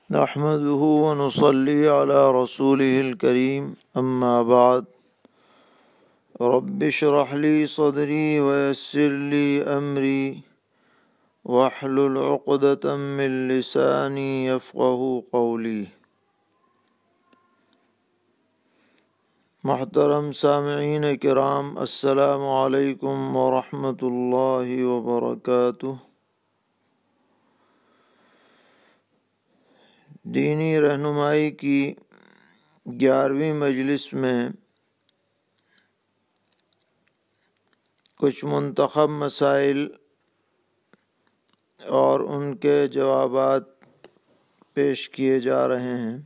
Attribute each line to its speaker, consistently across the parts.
Speaker 1: نحمده ونصلي على رسوله الكريم أما بعد رب اشرح لي صدري ويسر لي أمري واحلل عقدة من لساني يفقه قولي۔ محترم سامعین کرام، السلام علیکم ورحمۃ اللہ وبرکاتہ۔ دینی رہنمائی کی 11ویں مجلس میں کچھ منتخب مسائل اور ان کے جوابات پیش کیے جا رہے ہیں۔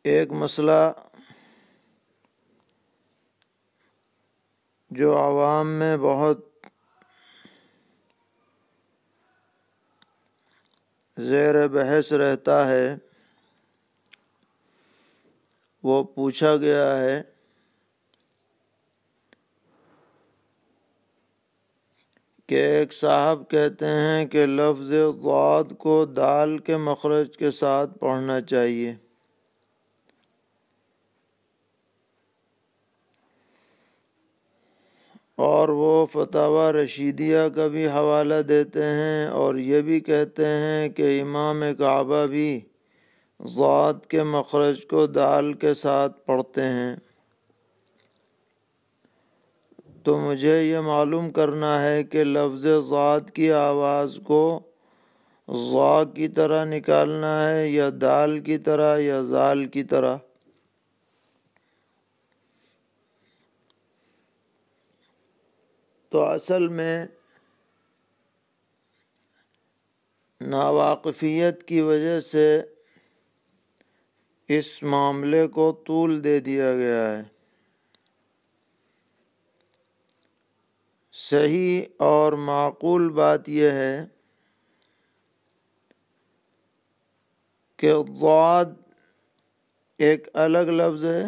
Speaker 1: ایک مسئلہ جو عوام میں بہت زیر بحث رہتا ہے، وہ پوچھا گیا ہے کہ ایک صاحب کہتے ہیں کہ لفظ ضاد کو دال کے مخرج کے ساتھ پڑھنا چاہیے، اور وہ فتاوی رشیدیہ کا بھی حوالہ دیتے ہیں اور یہ بھی کہتے ہیں کہ امام کعبہ بھی ضاد کے مخرج کو دال کے ساتھ پڑھتے ہیں۔ تو مجھے یہ معلوم کرنا ہے کہ لفظ ضاد کی آواز کو ضا کی طرح نکالنا ہے یا دال کی طرح یا زال کی طرح۔ تو اصل میں ناواقفیت کی وجہ سے اس معاملے کو طول دے دیا گیا ہے۔ صحیح اور معقول بات یہ ہے کہ ضاد ایک الگ لفظ ہے،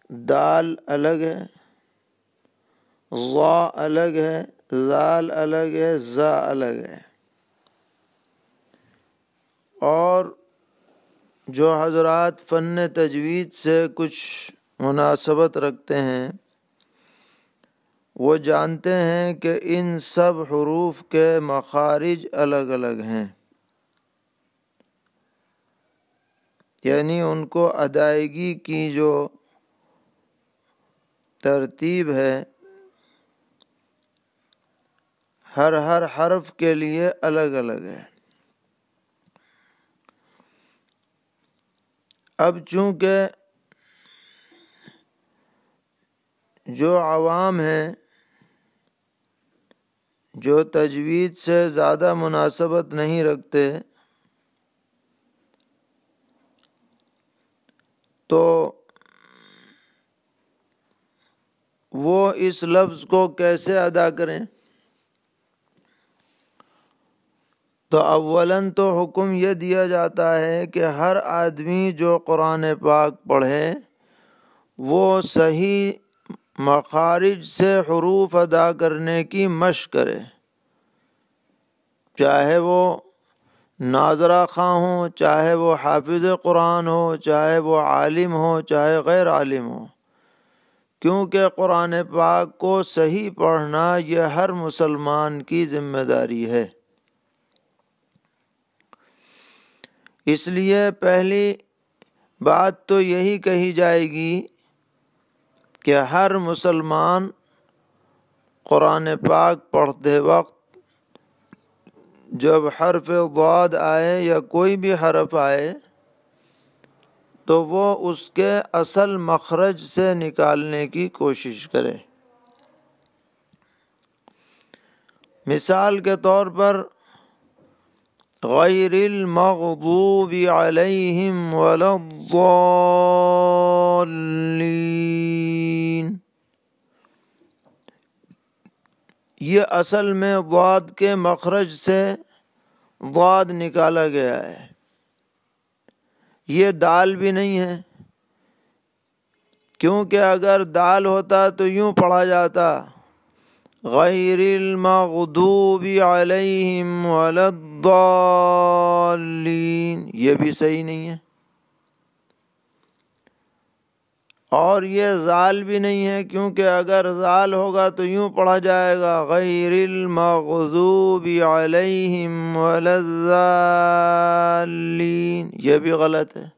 Speaker 1: دال الگ ہے، ضا الگ ہے، زال الگ ہے، زا الگ ہے۔ اور جو حضرات فن تجوید سے کچھ مناسبت رکھتے ہیں وہ جانتے ہیں کہ ان سب حروف کے مخارج الگ الگ ہیں، یعنی ان کو ادائیگی کی جو ترتیب ہے ہر حرف کے لیے الگ الگ ہے۔ اب چونکہ جو عوام ہیں جو تجوید سے زیادہ مناسبت نہیں رکھتے، تو وہ اس لفظ کو کیسے ادا کریں؟ تو اولاً تو حکم یہ دیا جاتا ہے کہ ہر آدمی جو قرآن پاک پڑھے وہ صحیح مخارج سے حروف ادا کرنے کی مشق کرے، چاہے وہ ناظرہ خواں ہو، چاہے وہ حافظ قرآن ہو، چاہے وہ عالم ہو، چاہے غیر عالم ہو، کیونکہ قرآن پاک کو صحیح پڑھنا یہ ہر مسلمان کی ذمہ داری ہے۔ اس لیے پہلی بات تو یہی کہی جائے گی کہ ہر مسلمان قرآن پاک پڑھتے وقت جب حرف ضاد آئے یا کوئی بھی حرف آئے تو وہ اس کے اصل مخرج سے نکالنے کی کوشش کرے۔ مثال کے طور پر غیر المغضوب علیہم ولا الضالین، یہ اصل میں ضاد کے مخرج سے ضاد نکالا گیا ہے، یہ دال بھی نہیں ہے، کیونکہ اگر دال ہوتا تو یوں پڑھا جاتا غیر المغضوب علیہم ولا الضالین، یہ بھی صحیح نہیں ہے، اور یہ زال بھی نہیں ہے، کیونکہ اگر زال ہوگا تو یوں پڑھا جائے گا غیر المغضوب علیہم ولا الضالین، یہ بھی غلط ہے۔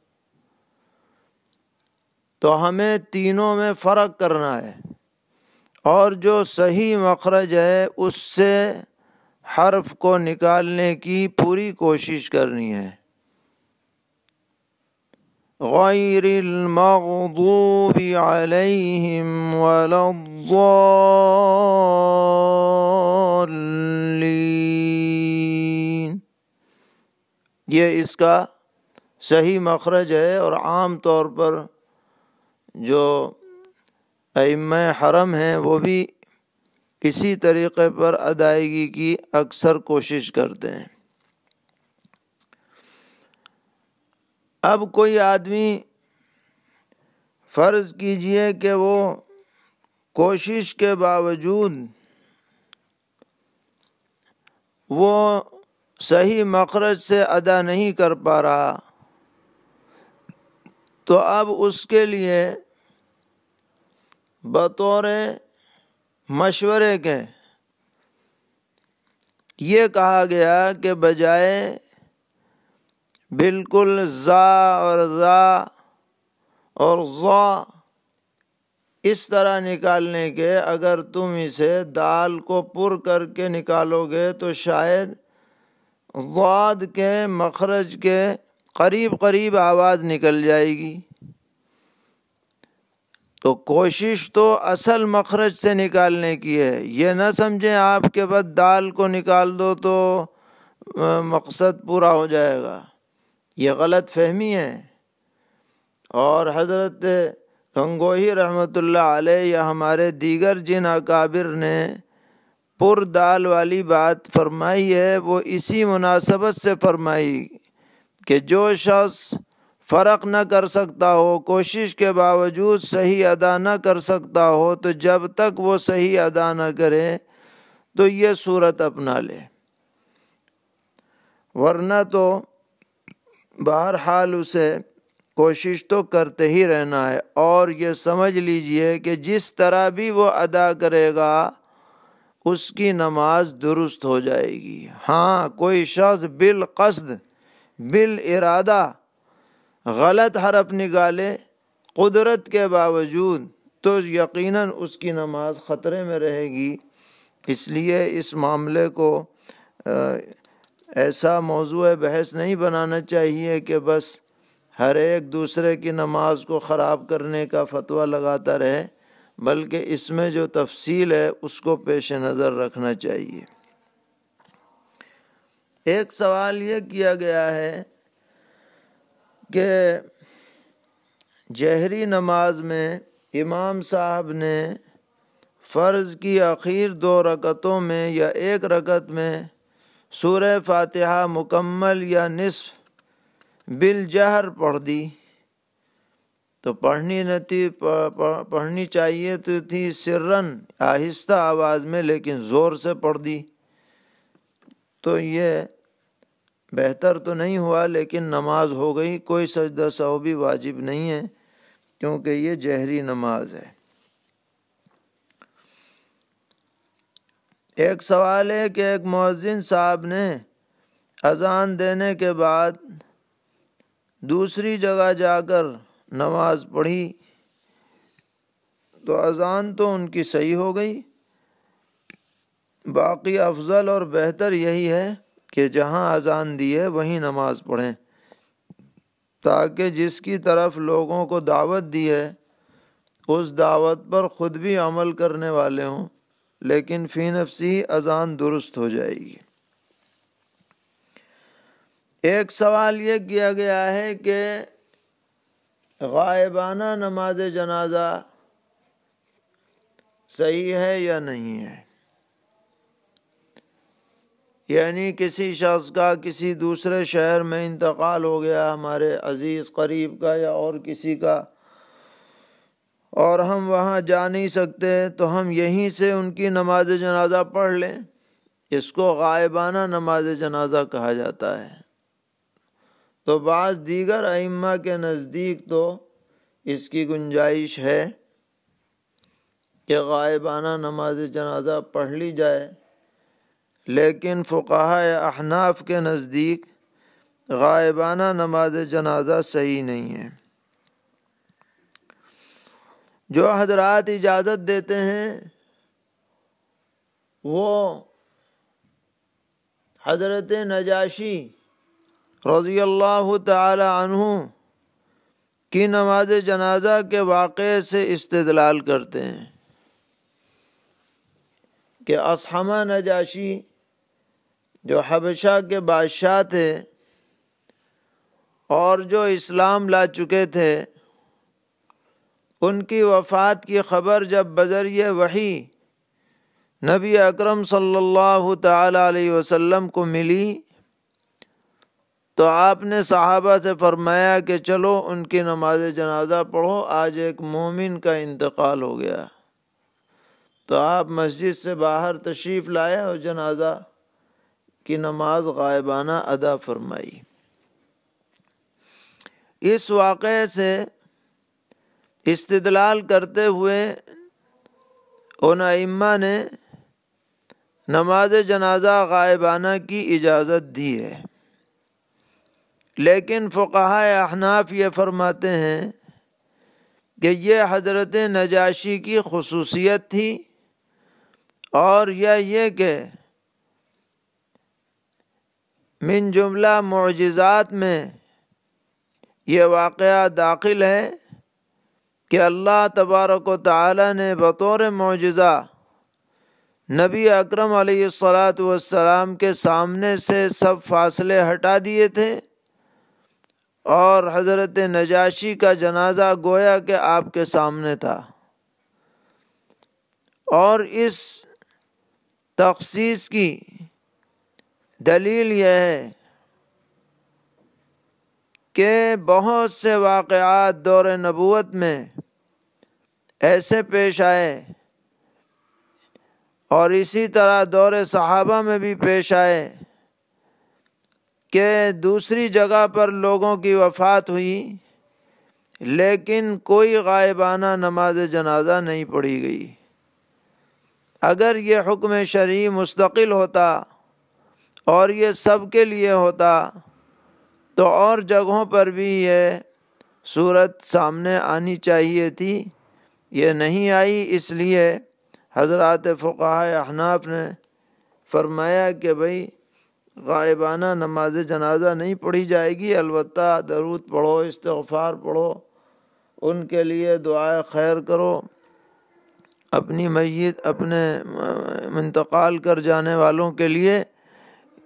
Speaker 1: تو ہمیں تینوں میں فرق کرنا ہے، اور جو صحیح مخرج ہے اس سے حرف کو نکالنے کی پوری کوشش کرنی ہے۔ غیر المغضوب علیہم ولا الضالین، یہ اس کا صحیح مخرج ہے، اور عام طور پر جو ائمہ حرم ہیں وہ بھی اسی طریقے پر ادائیگی کی اکثر کوشش کرتے ہیں۔ اب کوئی آدمی فرض کیجئے کہ وہ کوشش کے باوجود وہ صحیح مخرج سے ادا نہیں کر پا رہا، تو اب اس کے لیے بطور مشورے کے یہ کہا گیا کہ بجائے بالکل زا اور ذا اور ضا اس طرح نکالنے کے، اگر تم اسے دال کو پر کر کے نکالو گے تو شاید ضاد کے مخرج کے قریب قریب آواز نکل جائے گی۔ تو کوشش تو اصل مخرج سے نکالنے کی ہے، یہ نہ سمجھیں آپ کے بعد دال کو نکال دو تو مقصد پورا ہو جائے گا، یہ غلط فہمی ہے۔ اور حضرت گنگوہی رحمۃ اللہ علیہ یا ہمارے دیگر جن اکابر نے پر دال والی بات فرمائی ہے وہ اسی مناسبت سے فرمائی کہ جو شخص فرق نہ کر سکتا ہو، کوشش کے باوجود صحیح ادا نہ کر سکتا ہو، تو جب تک وہ صحیح ادا نہ کرے تو یہ صورت اپنا لے، ورنہ تو بہرحال اسے کوشش تو کرتے ہی رہنا ہے۔ اور یہ سمجھ لیجئے کہ جس طرح بھی وہ ادا کرے گا اس کی نماز درست ہو جائے گی۔ ہاں کوئی شخص بالقصد بالارادہ غلط حرف نکالے قدرت کے باوجود تو یقیناً اس کی نماز خطرے میں رہے گی۔ اس لیے اس معاملے کو ایسا موضوع بحث نہیں بنانا چاہیے کہ بس ہر ایک دوسرے کی نماز کو خراب کرنے کا فتویٰ لگاتا رہے، بلکہ اس میں جو تفصیل ہے اس کو پیش نظر رکھنا چاہیے۔ ایک سوال یہ کیا گیا ہے کہ جہری نماز میں امام صاحب نے فرض کی آخر 2 رکعتوں میں یا 1 رکعت میں سورہ فاتحہ مکمل یا نصف بالجہر پڑھ دی، تو پڑھنی چاہیے تو تھی سرن آہستہ آواز میں، لیکن زور سے پڑھ دی، تو یہ بہتر تو نہیں ہوا، لیکن نماز ہو گئی، کوئی سجدہ سہو بھی واجب نہیں ہے کیونکہ یہ جہری نماز ہے۔ ایک سوال ہے کہ ایک مؤذن صاحب نے اذان دینے کے بعد دوسری جگہ جا کر نماز پڑھی، تو اذان تو ان کی صحیح ہو گئی، باقی افضل اور بہتر یہی ہے کہ جہاں اذان دی ہے وہیں نماز پڑھیں، تاکہ جس کی طرف لوگوں کو دعوت دی ہے اس دعوت پر خود بھی عمل کرنے والے ہوں، لیکن فی نفسی اذان درست ہو جائے گی۔ ایک سوال یہ کیا گیا ہے کہ غائبانہ نماز جنازہ صحیح ہے یا نہیں ہے، یعنی کسی شخص کا کسی دوسرے شہر میں انتقال ہو گیا، ہمارے عزیز قریب کا یا اور کسی کا، اور ہم وہاں جا نہیں سکتے تو ہم یہیں سے ان کی نماز جنازہ پڑھ لیں، اس کو غائبانہ نماز جنازہ کہا جاتا ہے۔ تو بعض دیگر ائمہ کے نزدیک تو اس کی گنجائش ہے کہ غائبانہ نماز جنازہ پڑھ لی جائے، لیکن فقہائے احناف کے نزدیک غائبانہ نماز جنازہ صحیح نہیں ہے۔ جو حضرات اجازت دیتے ہیں وہ حضرت نجاشی رضی اللہ تعالی عنہ کی نماز جنازہ کے واقعے سے استدلال کرتے ہیں کہ اصحمہ نجاشی جو حبشہ کے بادشاہ تھے اور جو اسلام لا چکے تھے، ان کی وفات کی خبر جب بذریعہ وحی نبی اکرم صلی اللہ تعالی علیہ وسلم کو ملی تو آپ نے صحابہ سے فرمایا کہ چلو ان کی نماز جنازہ پڑھو، آج ایک مومن کا انتقال ہو گیا۔ تو آپ مسجد سے باہر تشریف لائے اور جنازہ کی نماز غائبانہ ادا فرمائی۔ اس واقعے سے استدلال کرتے ہوئے ان ائمہ نے نماز جنازہ غائبانہ کی اجازت دی ہے، لیکن فقہائے احناف یہ فرماتے ہیں کہ یہ حضرت نجاشی کی خصوصیت تھی، اور یہ کہ من جملہ معجزات میں یہ واقعہ داخل ہے کہ اللہ تبارک و تعالی نے بطور معجزہ نبی اکرم علیہ الصلاۃ والسلام کے سامنے سے سب فاصلے ہٹا دیے تھے، اور حضرت نجاشی کا جنازہ گویا کہ آپ کے سامنے تھا۔ اور اس تخصیص کی دلیل یہ ہے کہ بہت سے واقعات دور نبوت میں ایسے پیش آئے، اور اسی طرح دور صحابہ میں بھی پیش آئے کہ دوسری جگہ پر لوگوں کی وفات ہوئی لیکن کوئی غائبانہ نماز جنازہ نہیں پڑھی گئی۔ اگر یہ حکم شرعی مستقل ہوتا اور یہ سب کے لیے ہوتا تو اور جگہوں پر بھی یہ صورت سامنے آنی چاہیے تھی، یہ نہیں آئی، اس لیے حضرات فقہائے احناف نے فرمایا کہ بھئی غائبانہ نماز جنازہ نہیں پڑھی جائے گی، البتہ درود پڑھو، استغفار پڑھو، ان کے لیے دعائے خیر کرو، اپنی میت اپنے انتقال کر جانے والوں کے لیے،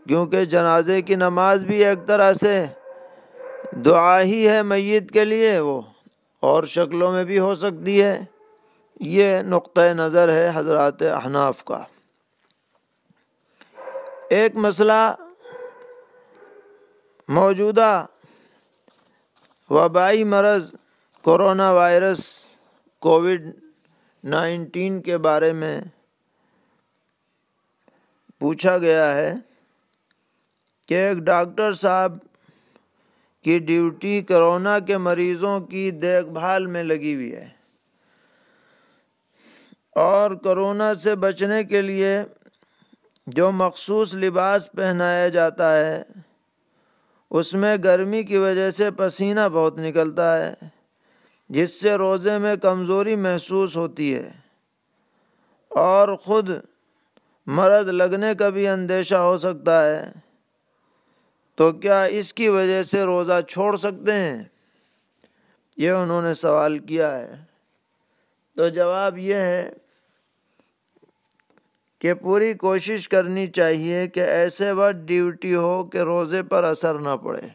Speaker 1: کیونکہ جنازے کی نماز بھی ایک طرح سے دعا ہی ہے میت کے لیے، وہ اور شکلوں میں بھی ہو سکتی ہے۔ یہ نقطہ نظر ہے حضرات احناف کا۔ ایک مسئلہ موجودہ وبائی مرض کورونا وائرس کووڈ-19 کے بارے میں پوچھا گیا ہے کہ ایک ڈاکٹر صاحب کی ڈیوٹی کورونا کے مریضوں کی دیکھ بھال میں لگی ہوئی ہے، اور کورونا سے بچنے کے لیے جو مخصوص لباس پہنایا جاتا ہے اس میں گرمی کی وجہ سے پسینہ بہت نکلتا ہے، جس سے روزے میں کمزوری محسوس ہوتی ہے، اور خود مرض لگنے کا بھی اندیشہ ہو سکتا ہے، تو کیا اس کی وجہ سے روزہ چھوڑ سکتے ہیں؟ یہ انہوں نے سوال کیا ہے۔ تو جواب یہ ہے کہ پوری کوشش کرنی چاہیے کہ ایسے وقت ڈیوٹی ہو کہ روزے پر اثر نہ پڑے۔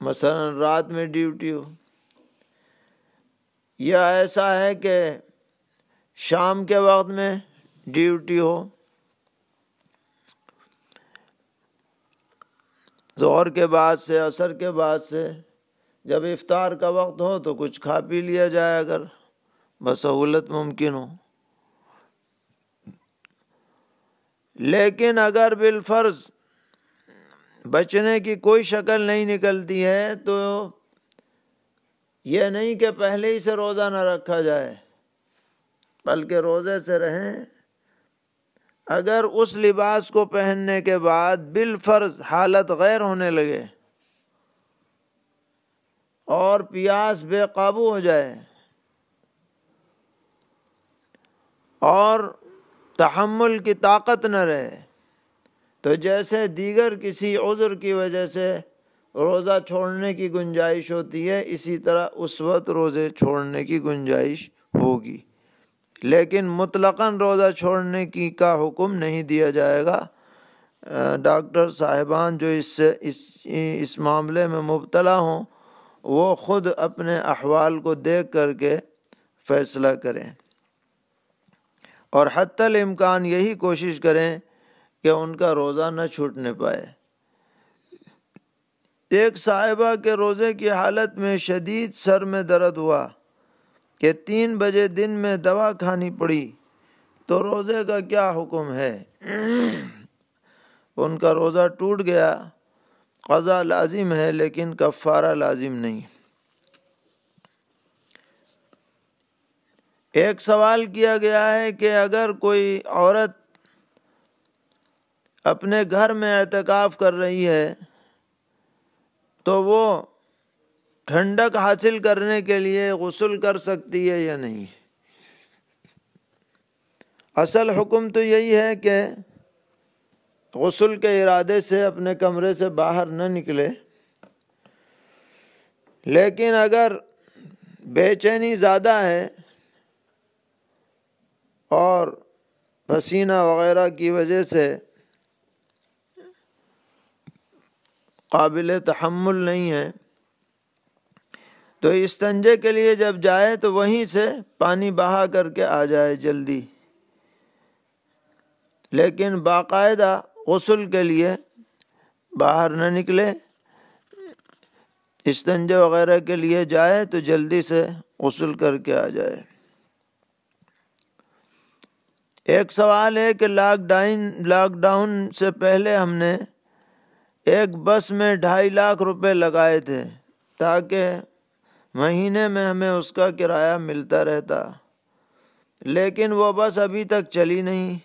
Speaker 1: مثلا رات میں ڈیوٹی ہو، یا ایسا ہے کہ شام کے وقت میں ڈیوٹی ہو، ظہر کے بعد سے، عصر کے بعد سے جب افطار کا وقت ہو تو کچھ کھا پی لیا جائے اگر بسہولت ممکن ہو۔ لیکن اگر بالفرض بچنے کی کوئی شکل نہیں نکلتی ہے تو یہ نہیں کہ پہلے ہی سے روزہ نہ رکھا جائے، بلکہ روزے سے رہیں۔ اگر اس لباس کو پہننے کے بعد بالفرض حالت غیر ہونے لگے اور پیاس بے قابو ہو جائے اور تحمل کی طاقت نہ رہے، تو جیسے دیگر کسی عذر کی وجہ سے روزہ چھوڑنے کی گنجائش ہوتی ہے، اسی طرح اس وقت روزے چھوڑنے کی گنجائش ہوگی، لیکن مطلقاً روزہ چھوڑنے کا حکم نہیں دیا جائے گا۔ ڈاکٹر صاحبان جو اس معاملے میں مبتلا ہوں وہ خود اپنے احوال کو دیکھ کر کے فیصلہ کریں، اور حتی الامکان یہی کوشش کریں کہ ان کا روزہ نہ چھوٹنے پائے۔ ایک صاحبہ کے روزے کی حالت میں شدید سر میں درد ہوا کہ 3 بجے دن میں دوا کھانی پڑی، تو روزے کا کیا حکم ہے؟ ان کا روزہ ٹوٹ گیا، قضا لازم ہے لیکن کفارہ لازم نہیں۔ ایک سوال کیا گیا ہے کہ اگر کوئی عورت اپنے گھر میں اعتکاف کر رہی ہے تو وہ ٹھنڈک حاصل کرنے کے لیے غسل کر سکتی ہے یا نہیں؟ اصل حکم تو یہی ہے کہ غسل کے ارادے سے اپنے کمرے سے باہر نہ نکلے، لیکن اگر بے چینی زیادہ ہے اور پسینہ وغیرہ کی وجہ سے قابل تحمل نہیں ہے تو استنجے کے لیے جب جائے تو وہیں سے پانی بہا کر کے آ جائے جلدی، لیکن باقاعدہ غسل کے لیے باہر نہ نکلے۔ استنجے وغیرہ کے لیے جائے تو جلدی سے غسل کر کے آ جائے۔ ایک سوال ہے کہ لاک ڈاؤن سے پہلے ہم نے ایک بس میں 2.5 لاکھ روپے لگائے تھے تاکہ مہینے میں ہمیں اس کا کرایہ ملتا رہتا، لیکن وہ بس ابھی تک چلی نہیں،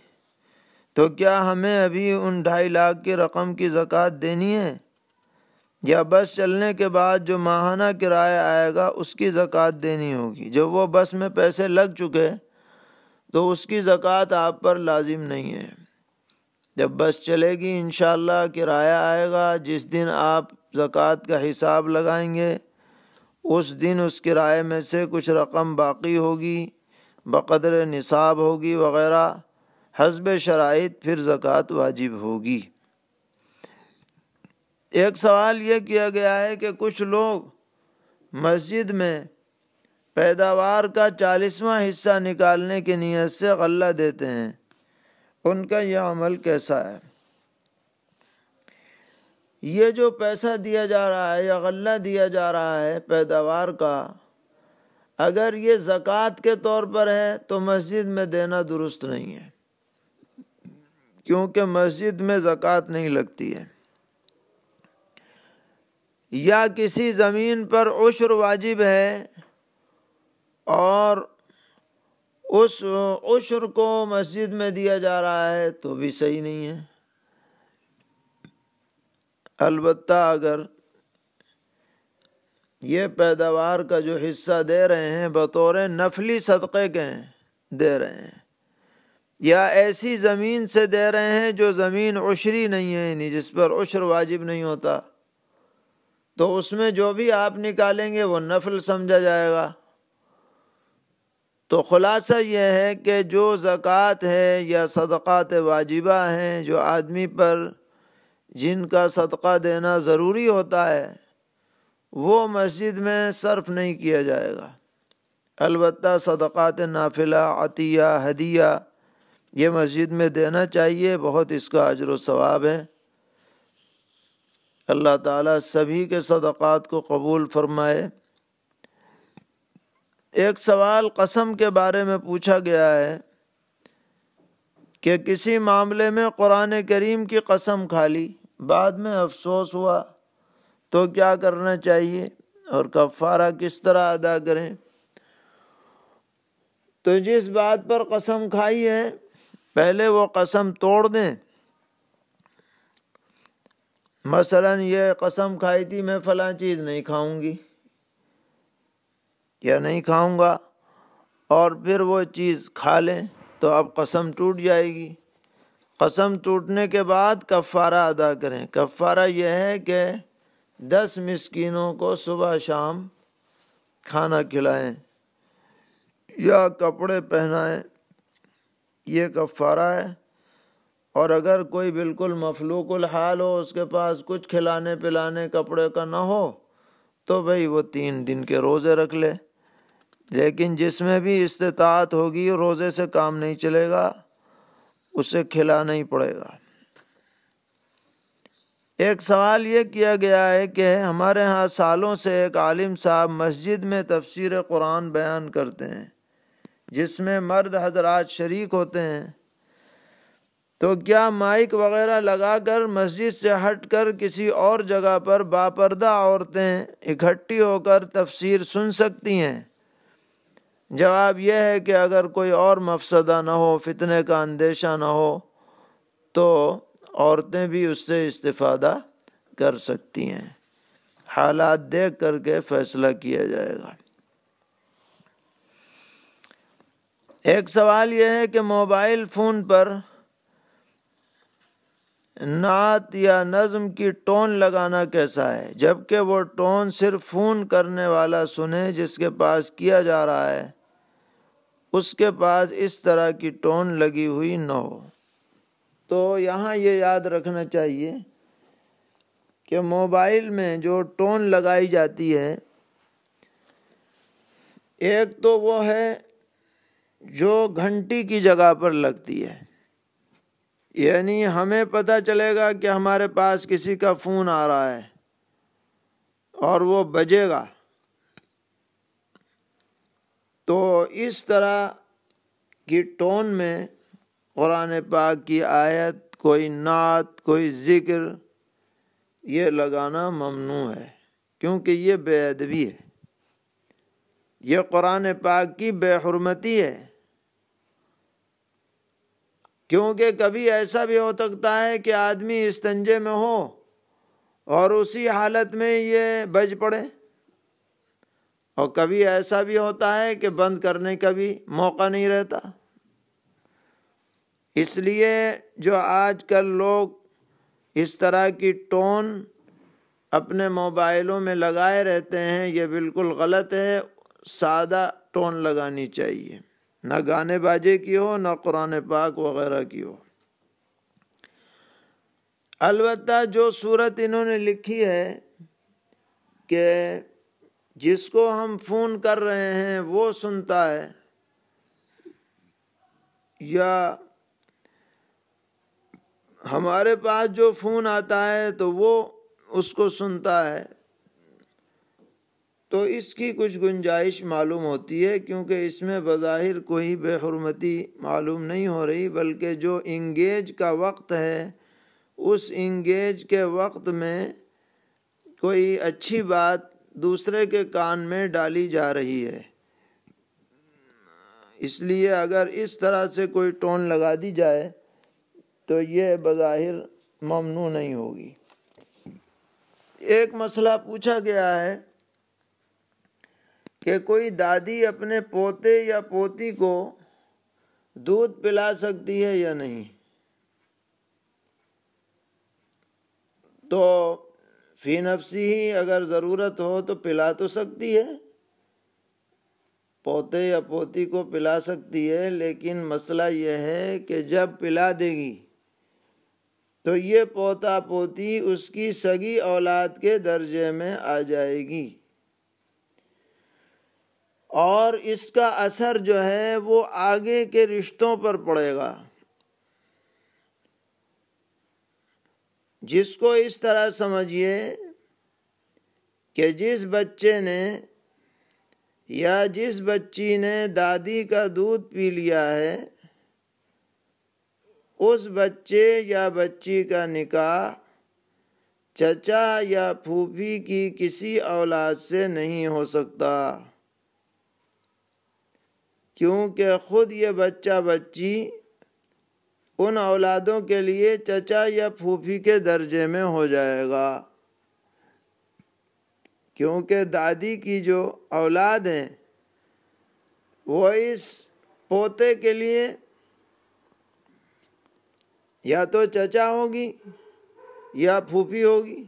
Speaker 1: تو کیا ہمیں ابھی ان 2.5 لاکھ کی رقم کی زکوٰۃ دینی ہے، یا بس چلنے کے بعد جو ماہانہ کرایہ آئے گا اس کی زکوٰۃ دینی ہوگی؟ جب وہ بس میں پیسے لگ چکے تو اس کی زکوٰۃ آپ پر لازم نہیں ہے۔ جب بس چلے گی انشاءاللہ کرایہ آئے گا، جس دن آپ زکوٰۃ کا حساب لگائیں گے اس دن اس کرائے میں سے کچھ رقم باقی ہوگی، بقدر نصاب ہوگی وغیرہ، حسب شرائط پھر زکوٰۃ واجب ہوگی۔ ایک سوال یہ کیا گیا ہے کہ کچھ لوگ مسجد میں پیداوار کا 40واں حصہ نکالنے کی نیت سے غلہ دیتے ہیں، ان کا یہ عمل کیسا ہے؟ یہ جو پیسہ دیا جا رہا ہے یا غلہ دیا جا رہا ہے پیداوار کا، اگر یہ زکوٰۃ کے طور پر ہے تو مسجد میں دینا درست نہیں ہے، کیونکہ مسجد میں زکوٰۃ نہیں لگتی ہے۔ یا کسی زمین پر عشر واجب ہے اور اس عشر کو مسجد میں دیا جا رہا ہے تو بھی صحیح نہیں ہے۔ البتہ اگر یہ پیداوار کا جو حصہ دے رہے ہیں بطور نفلی صدقے کے دے رہے ہیں، یا ایسی زمین سے دے رہے ہیں جو زمین عشری نہیں ہے، یعنی جس پر عشر واجب نہیں ہوتا، تو اس میں جو بھی آپ نکالیں گے وہ نفل سمجھا جائے گا۔ تو خلاصہ یہ ہے کہ جو زکوٰۃ ہے یا صدقات واجبہ ہیں جو آدمی پر جن کا صدقہ دینا ضروری ہوتا ہے وہ مسجد میں صرف نہیں کیا جائے گا۔ البتہ صدقات نافلہ، عطیہ، ہدیہ یہ مسجد میں دینا چاہیے، بہت اس کا اجر و ثواب ہے۔ اللہ تعالیٰ سبھی کے صدقات کو قبول فرمائے۔ ایک سوال قسم کے بارے میں پوچھا گیا ہے کہ کسی معاملے میں قرآن کریم کی قسم کھا لی، بعد میں افسوس ہوا تو کیا کرنا چاہیے اور کفارہ کس طرح ادا کریں؟ تو جس بات پر قسم کھائی ہے پہلے وہ قسم توڑ دیں۔ مثلا یہ قسم کھائی تھی میں فلاں چیز نہیں کھاؤں گی یا نہیں کھاؤں گا، اور پھر وہ چیز کھا لیں تو اب قسم ٹوٹ جائے گی۔ قسم ٹوٹنے کے بعد کفارہ ادا کریں۔ کفارہ یہ ہے کہ 10 مسکینوں کو صبح شام کھانا کھلائیں یا کپڑے پہنائیں، یہ کفارہ ہے۔ اور اگر کوئی بالکل مفلوق الحال ہو، اس کے پاس کچھ کھلانے پلانے کپڑے کا نہ ہو، تو بھئی وہ 3 دن کے روزے رکھ لے، لیکن جس میں بھی استطاعت ہوگی روزے سے کام نہیں چلے گا، اسے کھلانا ہی پڑے گا۔ ایک سوال یہ کیا گیا ہے کہ ہمارے ہاں سالوں سے ایک عالم صاحب مسجد میں تفسیر قرآن بیان کرتے ہیں جس میں مرد حضرات شریک ہوتے ہیں، تو کیا مائک وغیرہ لگا کر مسجد سے ہٹ کر کسی اور جگہ پر باپردہ عورتیں اکٹھی ہو کر تفسیر سن سکتی ہیں؟ جواب یہ ہے کہ اگر کوئی اور مفسدہ نہ ہو، فتنے کا اندیشہ نہ ہو، تو عورتیں بھی اس سے استفادہ کر سکتی ہیں۔ حالات دیکھ کر کے فیصلہ کیا جائے گا۔ ایک سوال یہ ہے کہ موبائل فون پر نعت یا نظم کی ٹون لگانا کیسا ہے، جبکہ وہ ٹون صرف فون کرنے والا سنے، جس کے پاس کیا جا رہا ہے اس کے پاس اس طرح کی ٹون لگی ہوئی نہ ہو؟ تو یہاں یہ یاد رکھنا چاہیے کہ موبائل میں جو ٹون لگائی جاتی ہے، ایک تو وہ ہے جو گھنٹی کی جگہ پر لگتی ہے، یعنی ہمیں پتہ چلے گا کہ ہمارے پاس کسی کا فون آ رہا ہے اور وہ بجے گا، تو اس طرح کی ٹون میں قرآن پاک کی آیت، کوئی نعت، کوئی ذکر یہ لگانا ممنوع ہے، کیونکہ یہ بے ادبی ہے، یہ قرآن پاک کی بے حرمتی ہے۔ کیونکہ کبھی ایسا بھی ہو سکتا ہے کہ آدمی استنجے میں ہو اور اسی حالت میں یہ بج پڑے، اور کبھی ایسا بھی ہوتا ہے کہ بند کرنے کا بھی موقع نہیں رہتا۔ اس لیے جو آج کل لوگ اس طرح کی ٹون اپنے موبائلوں میں لگائے رہتے ہیں، یہ بالکل غلط ہے۔ سادہ ٹون لگانی چاہیے، نہ گانے باجے کی ہو، نہ قرآن پاک وغیرہ کی ہو۔ البتہ جو صورت انہوں نے لکھی ہے کہ جس کو ہم فون کر رہے ہیں وہ سنتا ہے، یا ہمارے پاس جو فون آتا ہے تو وہ اس کو سنتا ہے، تو اس کی کچھ گنجائش معلوم ہوتی ہے، کیونکہ اس میں بظاہر کوئی بے حرمتی معلوم نہیں ہو رہی، بلکہ جو انگیج کا وقت ہے اس انگیج کے وقت میں کوئی اچھی بات دوسرے کے کان میں ڈالی جا رہی ہے۔ اس لیے اگر اس طرح سے کوئی ٹون لگا دی جائے تو یہ بظاہر ممنوع نہیں ہوگی۔ ایک مسئلہ پوچھا گیا ہے کہ کوئی دادی اپنے پوتے یا پوتی کو دودھ پلا سکتی ہے یا نہیں؟ تو فی نفسی ہی اگر ضرورت ہو تو پلا تو سکتی ہے، پوتے یا پوتی کو پلا سکتی ہے، لیکن مسئلہ یہ ہے کہ جب پلا دے گی تو یہ پوتا پوتی اس کی سگی اولاد کے درجے میں آ جائے گی، اور اس کا اثر جو ہے وہ آگے کے رشتوں پر پڑے گا۔ جس کو اس طرح سمجھیے کہ جس بچے نے یا جس بچی نے دادی کا دودھ پی لیا ہے اس بچے یا بچی کا نکاح چچا یا پھوپھی کی کسی اولاد سے نہیں ہو سکتا، کیونکہ خود یہ بچہ بچی ان اولادوں کے لیے چچا یا پھوپھی کے درجے میں ہو جائے گا، کیونکہ دادی کی جو اولاد ہیں وہ اس پوتے کے لیے یا تو چچا ہوگی یا پھوپھی ہوگی،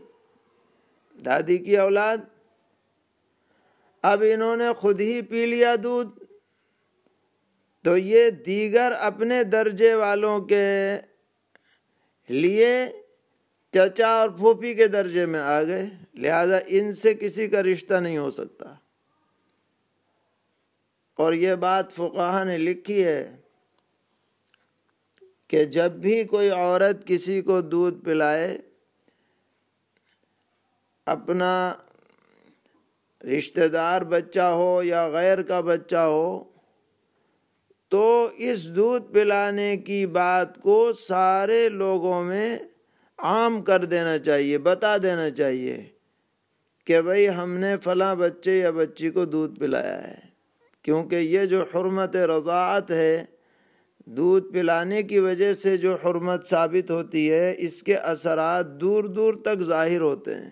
Speaker 1: دادی کی اولاد۔ اب انہوں نے خود ہی پی لیا دودھ تو یہ دیگر اپنے درجے والوں کے لیے چچا اور پھوپھی کے درجے میں آ گئے، لہذا ان سے کسی کا رشتہ نہیں ہو سکتا۔ اور یہ بات فقہا نے لکھی ہے کہ جب بھی کوئی عورت کسی کو دودھ پلائے، اپنا رشتہ دار بچہ ہو یا غیر کا بچہ ہو، تو اس دودھ پلانے کی بات کو سارے لوگوں میں عام کر دینا چاہیے، بتا دینا چاہیے کہ بھئی ہم نے فلاں بچے یا بچی کو دودھ پلایا ہے، کیونکہ یہ جو حرمت رضاعت ہے، دودھ پلانے کی وجہ سے جو حرمت ثابت ہوتی ہے، اس کے اثرات دور دور تک ظاہر ہوتے ہیں۔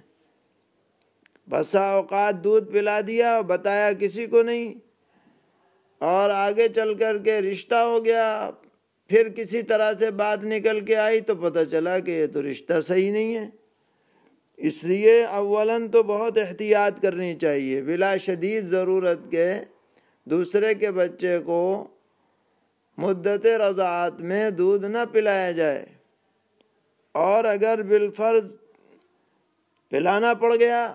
Speaker 1: بسا اوقات دودھ پلا دیا اور بتایا کسی کو نہیں، اور آگے چل کر کے رشتہ ہو گیا، پھر کسی طرح سے بات نکل کے آئی تو پتہ چلا کہ یہ تو رشتہ صحیح نہیں ہے۔ اس لیے اولاً تو بہت احتیاط کرنی چاہیے، بلا شدید ضرورت کے دوسرے کے بچے کو مدت رضاعت میں دودھ نہ پلایا جائے، اور اگر بالفرض پلانا پڑ گیا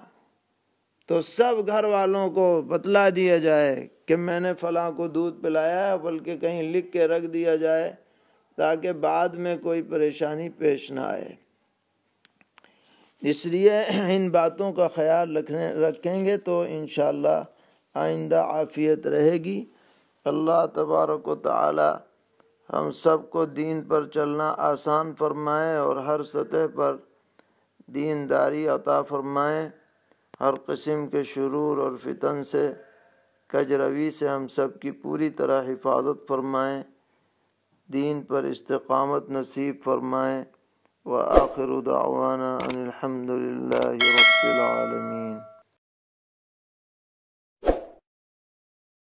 Speaker 1: تو سب گھر والوں کو بتلا دیا جائے کہ میں نے فلاں کو دودھ پلایا ہے، بلکہ کہیں لکھ کے رکھ دیا جائے تاکہ بعد میں کوئی پریشانی پیش نہ آئے۔ اس لیے ان باتوں کا خیال رکھیں گے تو انشاءاللہ آئندہ عافیت رہے گی۔ اللہ تبارک و تعالی ہم سب کو دین پر چلنا آسان فرمائے اور ہر سطح پر دینداری عطا فرمائے، ہر قسم کے شرور اور فتن سے کجروی سے ہم سب کی پوری طرح حفاظت فرمائیں، دین پر استقامت نصیب فرمائیں۔ وآخر دعوانا ان الحمد للہ رب العالمین۔